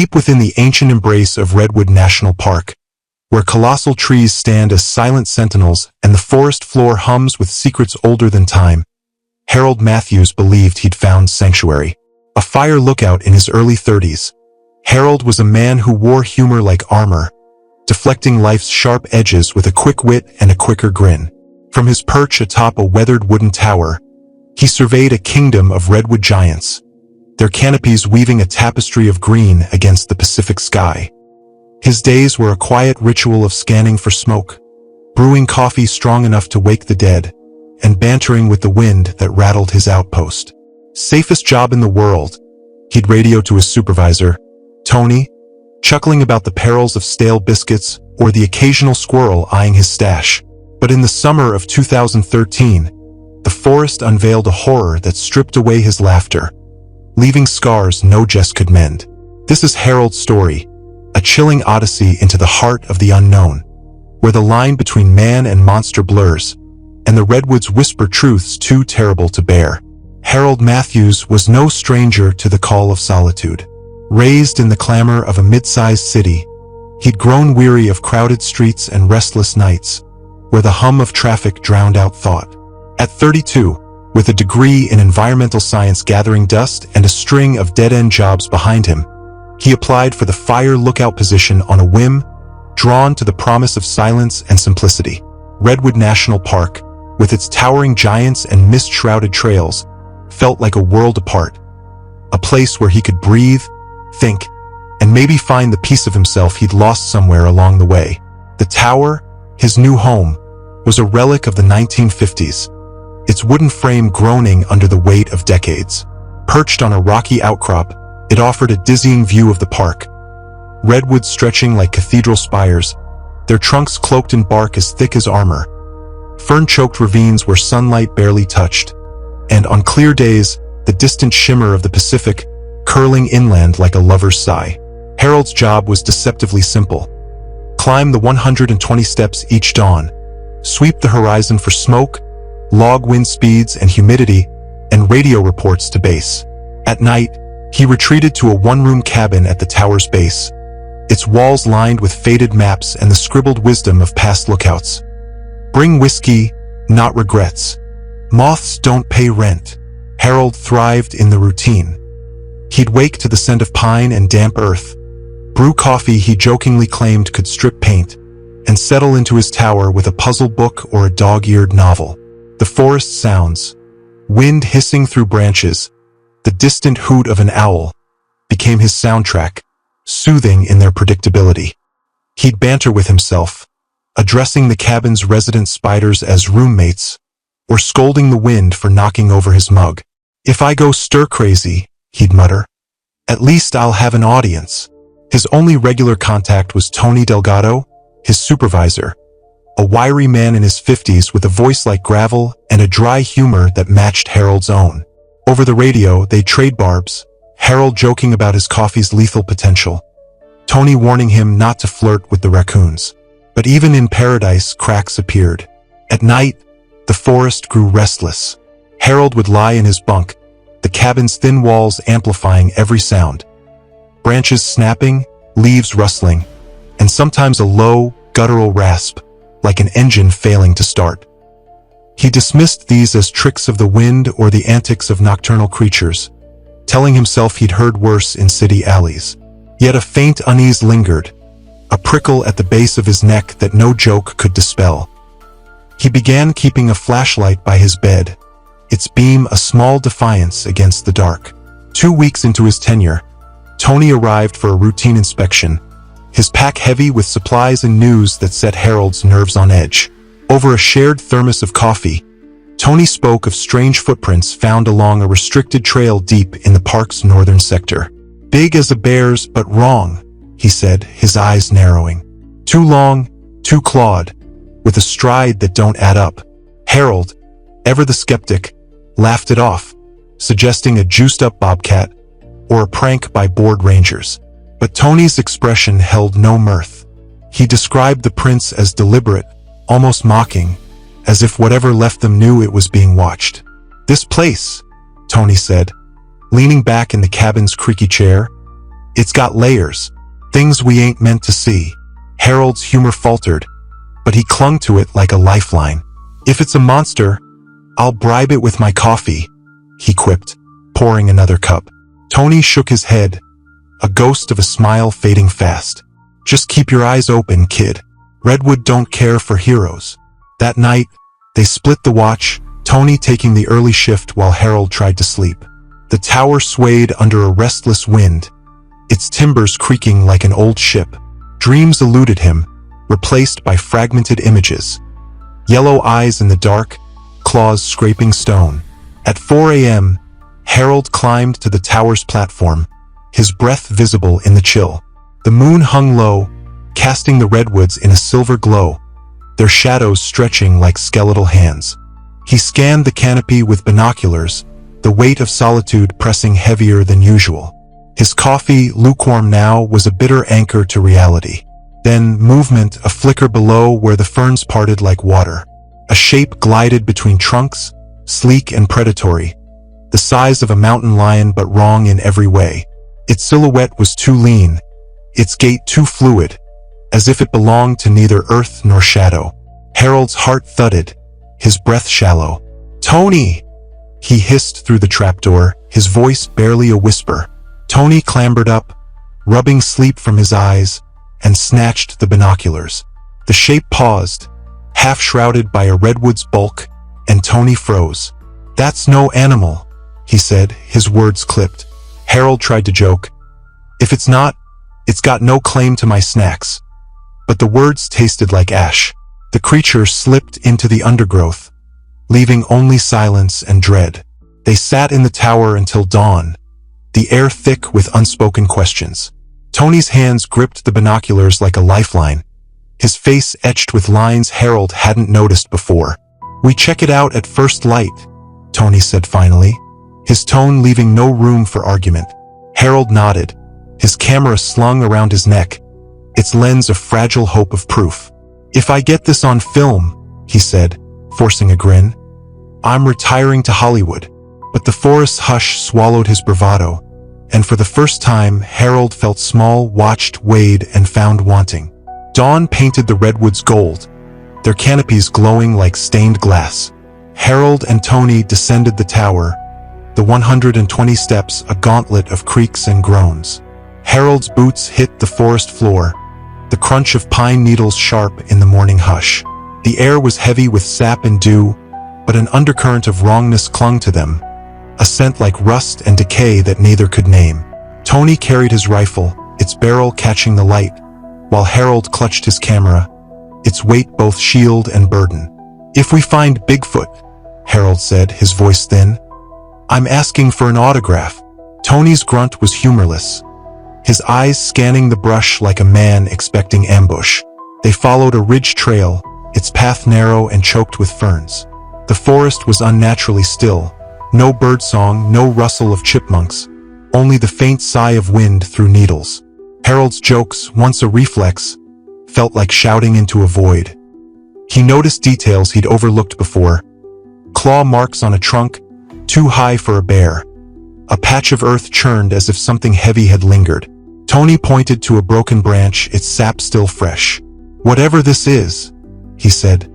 deep within the ancient embrace of Redwood National Park, where colossal trees stand as silent sentinels and the forest floor hums with secrets older than time, Harold Matthews believed he'd found sanctuary. A fire lookout in his early 30s, Harold was a man who wore humor like armor, deflecting life's sharp edges with a quick wit and a quicker grin. From his perch atop a weathered wooden tower, he surveyed a kingdom of redwood giants, their canopies weaving a tapestry of green against the Pacific sky. His days were a quiet ritual of scanning for smoke, brewing coffee strong enough to wake the dead, and bantering with the wind that rattled his outpost. Safest job in the world, he'd radio to his supervisor, Tony, chuckling about the perils of stale biscuits or the occasional squirrel eyeing his stash. But in the summer of 2013, the forest unveiled a horror that stripped away his laughter, leaving scars no jest could mend. This is Harold's story, a chilling odyssey into the heart of the unknown, where the line between man and monster blurs, and the redwoods whisper truths too terrible to bear. Harold Matthews was no stranger to the call of solitude. Raised in the clamor of a mid-sized city, he'd grown weary of crowded streets and restless nights, where the hum of traffic drowned out thought. At 32, with a degree in environmental science gathering dust and a string of dead-end jobs behind him, he applied for the fire lookout position on a whim, drawn to the promise of silence and simplicity. Redwood National Park, with its towering giants and mist-shrouded trails, felt like a world apart, a place where he could breathe, think, and maybe find the piece of himself he'd lost somewhere along the way. The tower, his new home, was a relic of the 1950s, its wooden frame groaning under the weight of decades. Perched on a rocky outcrop, it offered a dizzying view of the park, redwoods stretching like cathedral spires, their trunks cloaked in bark as thick as armor, fern-choked ravines where sunlight barely touched, and on clear days, the distant shimmer of the Pacific curling inland like a lover's sigh. Harold's job was deceptively simple. Climb the 120 steps each dawn, sweep the horizon for smoke, log wind speeds and humidity, and radio reports to base. At night, he retreated to a one-room cabin at the tower's base, its walls lined with faded maps and the scribbled wisdom of past lookouts. Bring whiskey, not regrets. Moths don't pay rent. Harold thrived in the routine. He'd wake to the scent of pine and damp earth, brew coffee he jokingly claimed could strip paint, and settle into his tower with a puzzle book or a dog-eared novel. The forest sounds, wind hissing through branches, the distant hoot of an owl, became his soundtrack, soothing in their predictability. He'd banter with himself, addressing the cabin's resident spiders as roommates, or scolding the wind for knocking over his mug. "If I go stir-crazy," he'd mutter, "at least I'll have an audience." His only regular contact was Tony Delgado, his supervisor, a wiry man in his 50s with a voice like gravel and a dry humor that matched Harold's own. Over the radio, they'd trade barbs, Harold joking about his coffee's lethal potential, Tony warning him not to flirt with the raccoons. But even in paradise, cracks appeared. At night, the forest grew restless. Harold would lie in his bunk, the cabin's thin walls amplifying every sound. Branches snapping, leaves rustling, and sometimes a low, guttural rasp, like an engine failing to start. He dismissed these as tricks of the wind or the antics of nocturnal creatures, telling himself he'd heard worse in city alleys. Yet a faint unease lingered, a prickle at the base of his neck that no joke could dispel. He began keeping a flashlight by his bed, its beam a small defiance against the dark. 2 weeks into his tenure, Tony arrived for a routine inspection, his pack heavy with supplies and news that set Harold's nerves on edge. Over a shared thermos of coffee, Tony spoke of strange footprints found along a restricted trail deep in the park's northern sector. "Big as a bear's, but wrong," he said, his eyes narrowing. "Too long, too clawed, with a stride that don't add up." Harold, ever the skeptic, laughed it off, suggesting a juiced-up bobcat or a prank by bored rangers. But Tony's expression held no mirth. He described the prints as deliberate, almost mocking, as if whatever left them knew it was being watched. "This place," Tony said, leaning back in the cabin's creaky chair, It's got layers. Things we ain't meant to see. Harold's humor faltered, but he clung to it like a lifeline. If it's a monster, I'll bribe it with my coffee, he quipped, pouring another cup. Tony shook his head, a ghost of a smile fading fast. Just keep your eyes open, kid. Redwood don't care for heroes. That night, they split the watch, Tony taking the early shift while Harold tried to sleep. The tower swayed under a restless wind, its timbers creaking like an old ship. Dreams eluded him, replaced by fragmented images. Yellow eyes in the dark, claws scraping stone. At 4 a.m., Harold climbed to the tower's platform, his breath visible in the chill. The moon hung low, casting the redwoods in a silver glow, their shadows stretching like skeletal hands. He scanned the canopy with binoculars, the weight of solitude pressing heavier than usual. His coffee, lukewarm now, was a bitter anchor to reality. Then movement, a flicker below where the ferns parted like water. A shape glided between trunks, sleek and predatory, the size of a mountain lion but wrong in every way. Its silhouette was too lean, its gait too fluid, as if it belonged to neither earth nor shadow. Harold's heart thudded, his breath shallow. "Tony!" he hissed through the trapdoor, his voice barely a whisper. Tony clambered up, rubbing sleep from his eyes, and snatched the binoculars. The shape paused, half shrouded by a redwood's bulk, and Tony froze. "That's no animal," he said, his words clipped. Harold tried to joke. "If it's not, it's got no claim to my snacks." But the words tasted like ash. The creature slipped into the undergrowth, leaving only silence and dread. They sat in the tower until dawn, the air thick with unspoken questions. Tony's hands gripped the binoculars like a lifeline, his face etched with lines Harold hadn't noticed before. "We check it out at first light," Tony said finally, his tone leaving no room for argument. Harold nodded, his camera slung around his neck, its lens a fragile hope of proof. "If I get this on film," he said, forcing a grin, "I'm retiring to Hollywood." But the forest's hush swallowed his bravado, and for the first time Harold felt small, watched, weighed, and found wanting. Dawn painted the redwoods gold, their canopies glowing like stained glass. Harold and Tony descended the tower, the 120 steps a gauntlet of creaks and groans. Harold's boots hit the forest floor, the crunch of pine needles sharp in the morning hush. The air was heavy with sap and dew, but an undercurrent of wrongness clung to them, a scent like rust and decay that neither could name. Tony carried his rifle, its barrel catching the light, while Harold clutched his camera, its weight both shield and burden. "If we find Bigfoot," Harold said, his voice thin, "I'm asking for an autograph." Tony's grunt was humorless, his eyes scanning the brush like a man expecting ambush. They followed a ridge trail, its path narrow and choked with ferns. The forest was unnaturally still, no birdsong, no rustle of chipmunks, only the faint sigh of wind through needles. Harold's jokes, once a reflex, felt like shouting into a void. He noticed details he'd overlooked before. Claw marks on a trunk, too high for a bear. A patch of earth churned as if something heavy had lingered. Tony pointed to a broken branch, its sap still fresh. "Whatever this is," he said,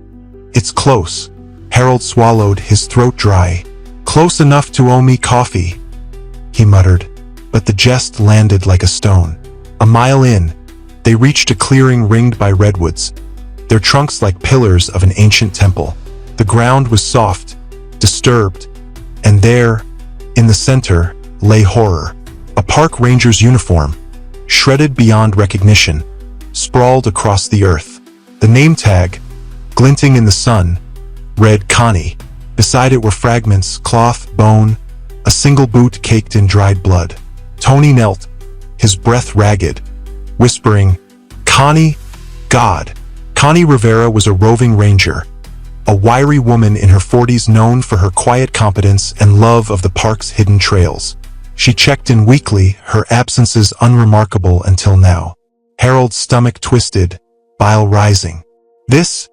"it's close." Harold swallowed, his throat dry. "Close enough to owe me coffee," he muttered, but the jest landed like a stone. A mile in, they reached a clearing ringed by redwoods, their trunks like pillars of an ancient temple. The ground was soft, disturbed, and there, in the center, lay horror. A park ranger's uniform, shredded beyond recognition, sprawled across the earth. The name tag, glinting in the sun, read Connie. Beside it were fragments, cloth, bone, a single boot caked in dried blood. Tony knelt, his breath ragged, whispering, "Connie, God." Connie Rivera was a roving ranger, a wiry woman in her 40s known for her quiet competence and love of the park's hidden trails. She checked in weekly, her absences unremarkable until now. Harold's stomach twisted, bile rising. This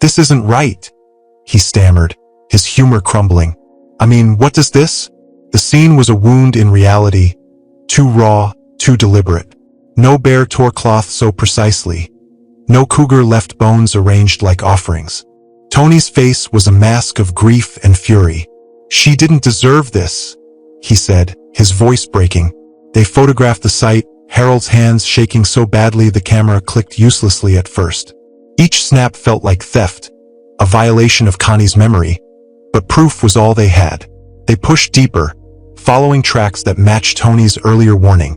isn't right," he stammered, his humor crumbling. "I mean, what does this?" The scene was a wound in reality, too raw, too deliberate. No bear tore cloth so precisely. No cougar left bones arranged like offerings. Tony's face was a mask of grief and fury. "She didn't deserve this," he said, his voice breaking. They photographed the site, Harold's hands shaking so badly the camera clicked uselessly at first. Each snap felt like theft, a violation of Connie's memory, but proof was all they had. They pushed deeper, following tracks that matched Tony's earlier warning.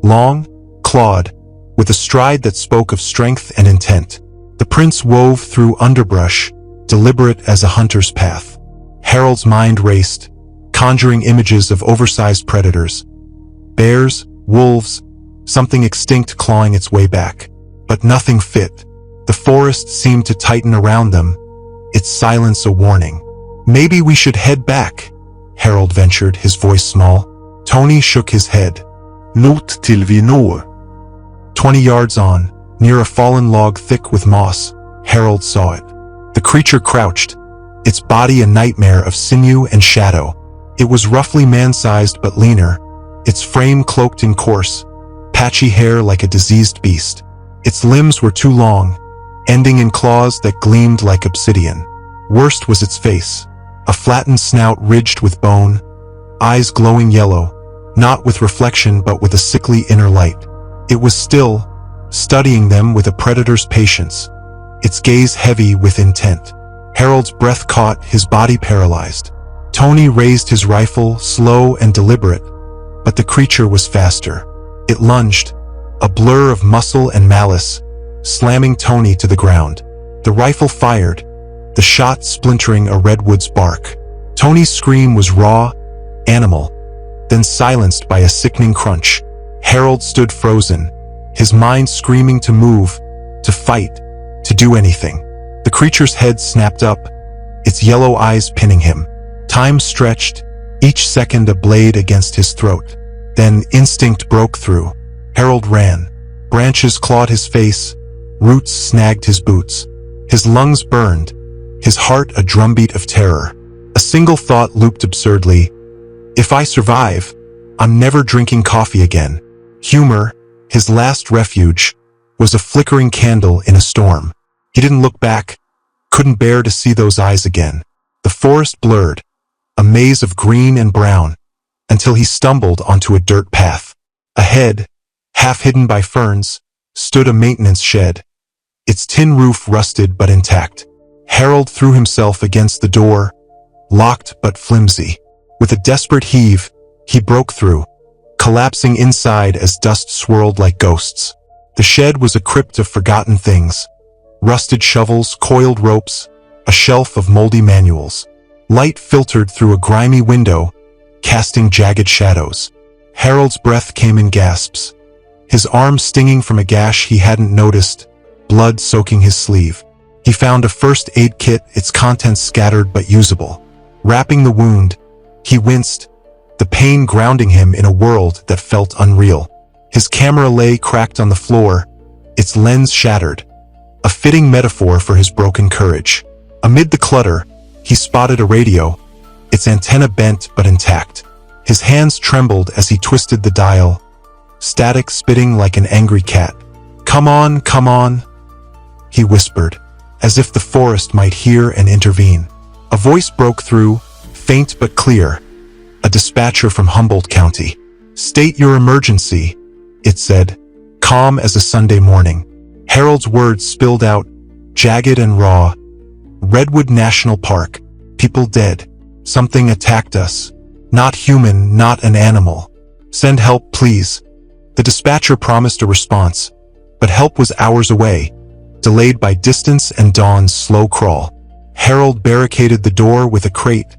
Long, clawed, with a stride that spoke of strength and intent. The prints wove through underbrush, deliberate as a hunter's path. Harold's mind raced, conjuring images of oversized predators. Bears, wolves, something extinct clawing its way back. But nothing fit. The forest seemed to tighten around them, its silence a warning. "Maybe we should head back," Harold ventured, his voice small. Tony shook his head. "Not till vi når." 20 yards on, near a fallen log thick with moss, Harold saw it. The creature crouched, its body a nightmare of sinew and shadow. It was roughly man-sized but leaner, its frame cloaked in coarse, patchy hair like a diseased beast. Its limbs were too long, ending in claws that gleamed like obsidian. Worst was its face, a flattened snout ridged with bone, eyes glowing yellow, not with reflection but with a sickly inner light. It was still, studying them with a predator's patience, its gaze heavy with intent. Harold's breath caught, his body paralyzed. Tony raised his rifle, slow and deliberate, but the creature was faster. It lunged, a blur of muscle and malice, slamming Tony to the ground. The rifle fired, the shot splintering a redwood's bark. Tony's scream was raw, animal, then silenced by a sickening crunch. Harold stood frozen, his mind screaming to move, to fight, to do anything. The creature's head snapped up, its yellow eyes pinning him. Time stretched, each second a blade against his throat. Then instinct broke through. Harold ran. Branches clawed his face, roots snagged his boots. His lungs burned, his heart a drumbeat of terror. A single thought looped absurdly. If I survive, I'm never drinking coffee again. Humor, his last refuge, was a flickering candle in a storm. He didn't look back, couldn't bear to see those eyes again. The forest blurred, a maze of green and brown, until he stumbled onto a dirt path. Ahead, half hidden by ferns, stood a maintenance shed, its tin roof rusted but intact. Harold threw himself against the door, locked but flimsy. With a desperate heave, he broke through, collapsing inside as dust swirled like ghosts. The shed was a crypt of forgotten things. Rusted shovels, coiled ropes, a shelf of moldy manuals. Light filtered through a grimy window, casting jagged shadows. Harold's breath came in gasps, his arm stinging from a gash he hadn't noticed, blood soaking his sleeve. He found a first aid kit, its contents scattered but usable. Wrapping the wound, he winced, the pain grounding him in a world that felt unreal. His camera lay cracked on the floor, its lens shattered, a fitting metaphor for his broken courage. Amid the clutter, he spotted a radio, its antenna bent but intact. His hands trembled as he twisted the dial, static spitting like an angry cat. Come on, he whispered, as if the forest might hear and intervene. A voice broke through, faint but clear, a dispatcher from Humboldt County. State your emergency, it said, calm as a Sunday morning. Harold's words spilled out, jagged and raw. Redwood National Park. People dead. Something attacked us. Not human, not an animal. Send help, please. The dispatcher promised a response, but help was hours away, delayed by distance and dawn's slow crawl. Harold barricaded the door with a crate,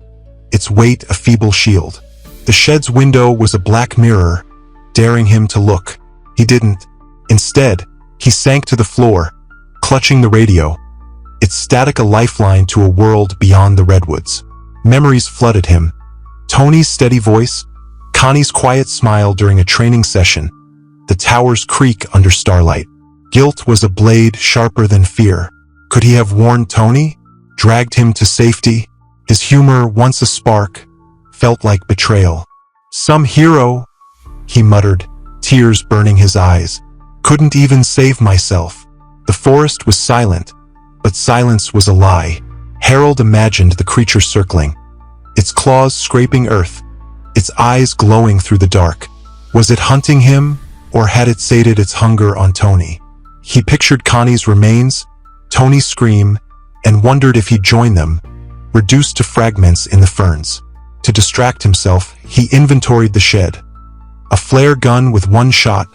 its weight a feeble shield. The shed's window was a black mirror, daring him to look. He didn't. Instead, he sank to the floor, clutching the radio, its static a lifeline to a world beyond the redwoods. Memories flooded him. Tony's steady voice, Connie's quiet smile during a training session, the tower's creak under starlight. Guilt was a blade sharper than fear. Could he have warned Tony? Dragged him to safety? His humor, once a spark, felt like betrayal. Some hero, he muttered, tears burning his eyes. Couldn't even save myself. The forest was silent, but silence was a lie. Harold imagined the creature circling, its claws scraping earth, its eyes glowing through the dark. Was it hunting him, or had it sated its hunger on Tony? He pictured Connie's remains, Tony's scream, and wondered if he'd join them, reduced to fragments in the ferns. To distract himself, he inventoried the shed. A flare gun with one shot,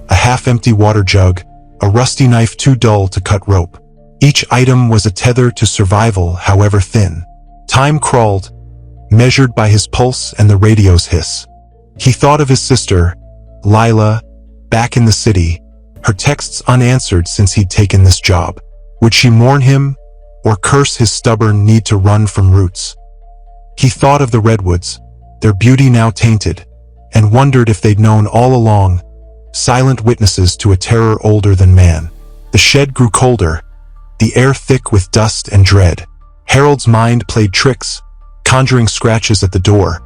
a half-empty water jug, a rusty knife too dull to cut rope. Each item was a tether to survival, however thin. Time crawled, measured by his pulse and the radio's hiss. He thought of his sister, Lila, back in the city, her texts unanswered since he'd taken this job. Would she mourn him, or curse his stubborn need to run from roots? He thought of the redwoods, their beauty now tainted, and wondered if they'd known all along, silent witnesses to a terror older than man. The shed grew colder, the air thick with dust and dread. Harold's mind played tricks, conjuring scratches at the door,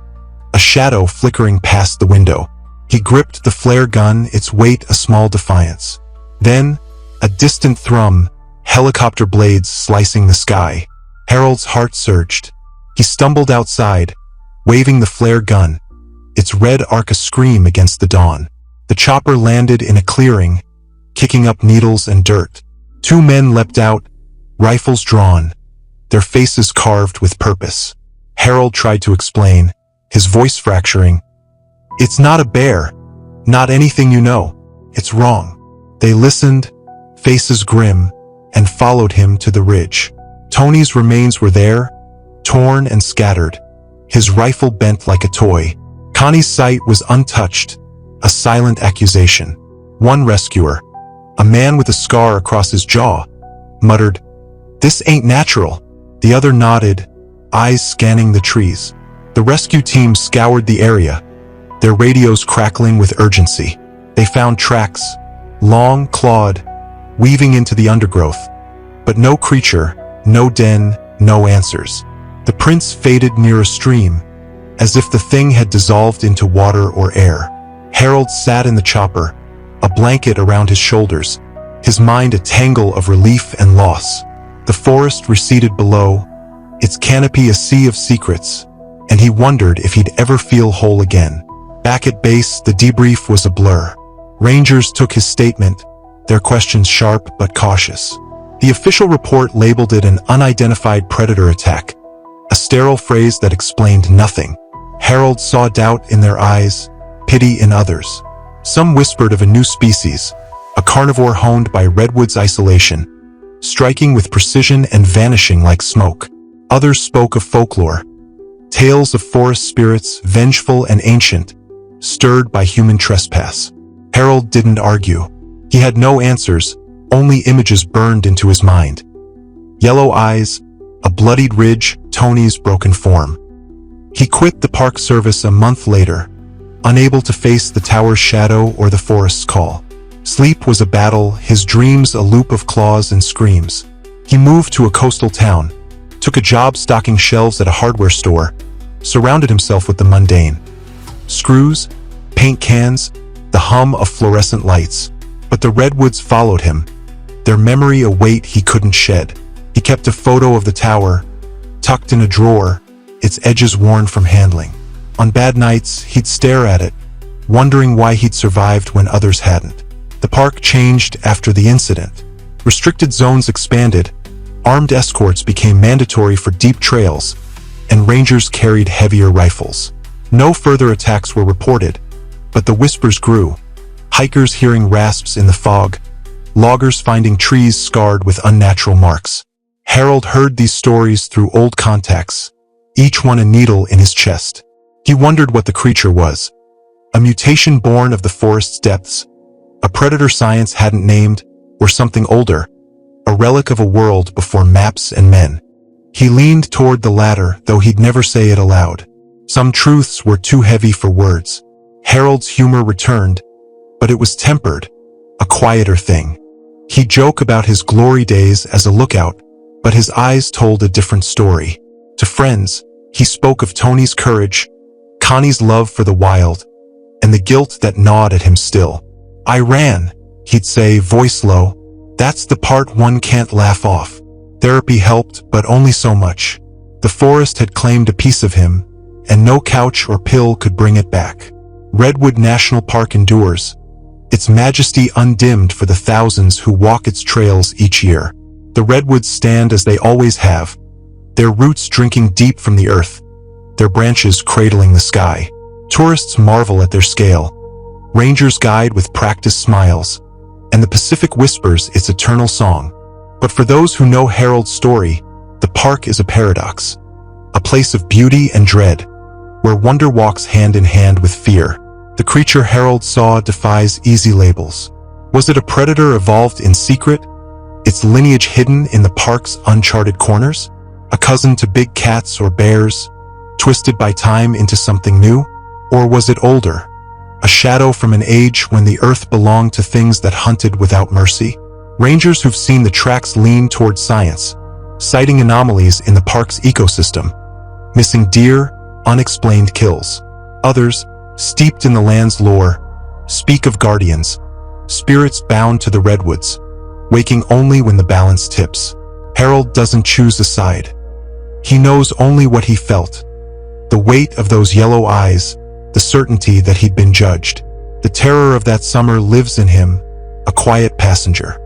a shadow flickering past the window. He gripped the flare gun, its weight a small defiance. Then, a distant thrum, helicopter blades slicing the sky. Harold's heart surged. He stumbled outside, waving the flare gun, its red arc a scream against the dawn. The chopper landed in a clearing, kicking up needles and dirt. Two men leapt out, rifles drawn, their faces carved with purpose. Harold tried to explain, his voice fracturing. "It's not a bear, not anything you know. It's wrong." They listened, faces grim, and followed him to the ridge. Tony's remains were there, torn and scattered, his rifle bent like a toy. Connie's sight was untouched, a silent accusation. One rescuer, a man with a scar across his jaw, muttered, "This ain't natural." The other nodded, eyes scanning the trees. The rescue team scoured the area, their radios crackling with urgency. They found tracks, long, clawed, weaving into the undergrowth. But no creature, no den, no answers. The prints faded near a stream, as if the thing had dissolved into water or air. Harold sat in the chopper, a blanket around his shoulders, his mind a tangle of relief and loss. The forest receded below, its canopy a sea of secrets, and he wondered if he'd ever feel whole again. Back at base, the debrief was a blur. Rangers took his statement, their questions sharp but cautious. The official report labeled it an unidentified predator attack, a sterile phrase that explained nothing. Harold saw doubt in their eyes, pity in others. Some whispered of a new species, a carnivore honed by Redwood's isolation, striking with precision and vanishing like smoke. Others spoke of folklore, tales of forest spirits, vengeful and ancient, stirred by human trespass. Harold didn't argue. He had no answers, only images burned into his mind. Yellow eyes, a bloodied ridge, Tony's broken form. He quit the Park Service a month later, unable to face the tower's shadow or the forest's call. Sleep was a battle, his dreams a loop of claws and screams. He moved to a coastal town, took a job stocking shelves at a hardware store, surrounded himself with the mundane. Screws, paint cans, the hum of fluorescent lights. But the redwoods followed him, their memory a weight he couldn't shed. He kept a photo of the tower, tucked in a drawer, its edges worn from handling. On bad nights, he'd stare at it, wondering why he'd survived when others hadn't. The park changed after the incident. Restricted zones expanded, armed escorts became mandatory for deep trails, and rangers carried heavier rifles. No further attacks were reported, but the whispers grew. Hikers hearing rasps in the fog, loggers finding trees scarred with unnatural marks. Harold heard these stories through old contacts, each one a needle in his chest. He wondered what the creature was. A mutation born of the forest's depths, a predator science hadn't named, or something older, a relic of a world before maps and men. He leaned toward the latter, though he'd never say it aloud. Some truths were too heavy for words. Harold's humor returned, but it was tempered, a quieter thing. He'd joke about his glory days as a lookout, but his eyes told a different story. To friends, he spoke of Tony's courage, Connie's love for the wild, and the guilt that gnawed at him still. "I ran," he'd say, voice low. "That's the part one can't laugh off." Therapy helped, but only so much. The forest had claimed a piece of him, and no couch or pill could bring it back. Redwood National Park endures, its majesty undimmed for the thousands who walk its trails each year. The redwoods stand as they always have, their roots drinking deep from the earth, their branches cradling the sky. Tourists marvel at their scale. Rangers guide with practiced smiles, and the Pacific whispers its eternal song. But for those who know Harold's story, the park is a paradox, a place of beauty and dread, where wonder walks hand in hand with fear. The creature Harold saw defies easy labels. Was it a predator evolved in secret, its lineage hidden in the park's uncharted corners? A cousin to big cats or bears, twisted by time into something new? Or was it older, a shadow from an age when the earth belonged to things that hunted without mercy? Rangers who've seen the tracks lean toward science, citing anomalies in the park's ecosystem, missing deer, unexplained kills. Others, steeped in the land's lore, speak of guardians, spirits bound to the redwoods, waking only when the balance tips. Harold doesn't choose a side. He knows only what he felt. The weight of those yellow eyes, the certainty that he'd been judged. The terror of that summer lives in him, a quiet passenger.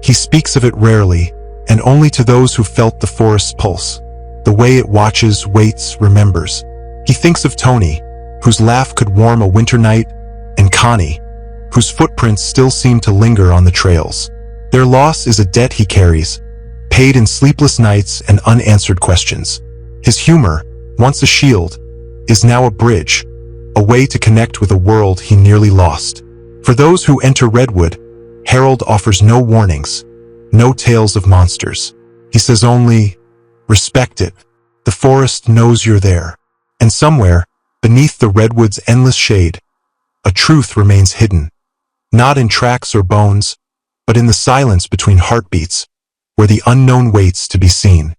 He speaks of it rarely, and only to those who felt the forest's pulse. The way it watches, waits, remembers. He thinks of Tony, whose laugh could warm a winter night, and Connie, whose footprints still seem to linger on the trails. Their loss is a debt he carries, paid in sleepless nights and unanswered questions. His humor, once a shield, is now a bridge, a way to connect with a world he nearly lost. For those who enter Redwood, Harold offers no warnings, no tales of monsters. He says only, respect it. The forest knows you're there. And somewhere, beneath the redwood's endless shade, a truth remains hidden. Not in tracks or bones, but in the silence between heartbeats, where the unknown waits to be seen.